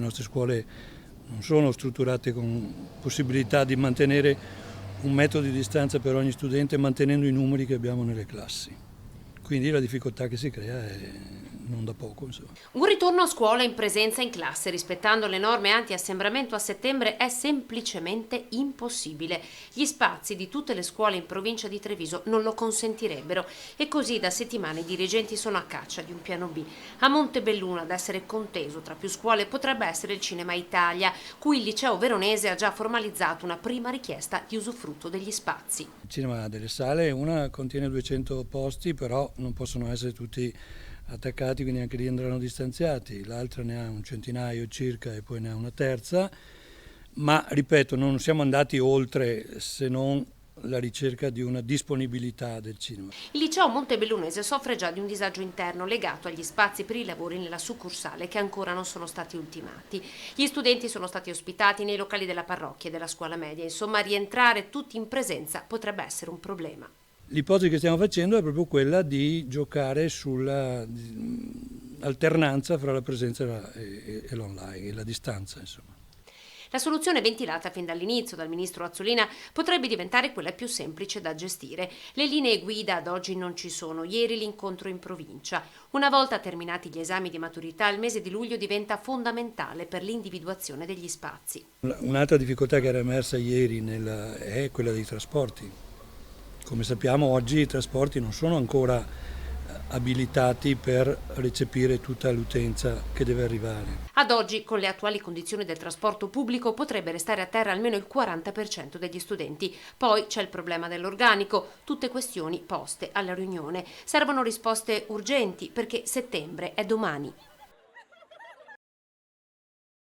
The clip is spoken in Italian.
nostre scuole non sono strutturate con possibilità di mantenere un metro di distanza per ogni studente mantenendo i numeri che abbiamo nelle classi. Quindi la difficoltà che si crea è non da poco, insomma. Un ritorno a scuola in presenza in classe, rispettando le norme anti-assembramento a settembre, è semplicemente impossibile. Gli spazi di tutte le scuole in provincia di Treviso non lo consentirebbero e così da settimane i dirigenti sono a caccia di un piano B. A Montebelluna, ad essere conteso tra più scuole, potrebbe essere il Cinema Italia, cui il liceo veronese ha già formalizzato una prima richiesta di usufrutto degli spazi. Il cinema ha delle sale, una contiene 200 posti, però non possono essere tutti attaccati, quindi anche lì andranno distanziati. L'altra ne ha un centinaio circa e poi ne ha una terza, ma ripeto, non siamo andati oltre se non la ricerca di una disponibilità del cinema. Il liceo montebellunese soffre già di un disagio interno legato agli spazi per i lavori nella succursale che ancora non sono stati ultimati. Gli studenti sono stati ospitati nei locali della parrocchia e della scuola media, insomma rientrare tutti in presenza potrebbe essere un problema. L'ipotesi che stiamo facendo è proprio quella di giocare sulla alternanza fra la presenza e l'online e la distanza, insomma. La soluzione ventilata fin dall'inizio dal ministro Azzolina potrebbe diventare quella più semplice da gestire. Le linee guida ad oggi non ci sono. Ieri l'incontro in provincia. Una volta terminati gli esami di maturità, il mese di luglio diventa fondamentale per l'individuazione degli spazi. Un'altra difficoltà che era emersa ieri è quella dei trasporti. Come sappiamo oggi i trasporti non sono ancora abilitati per recepire tutta l'utenza che deve arrivare. Ad oggi, con le attuali condizioni del trasporto pubblico, potrebbe restare a terra almeno il 40% degli studenti. Poi c'è il problema dell'organico, tutte questioni poste alla riunione. Servono risposte urgenti perché settembre è domani.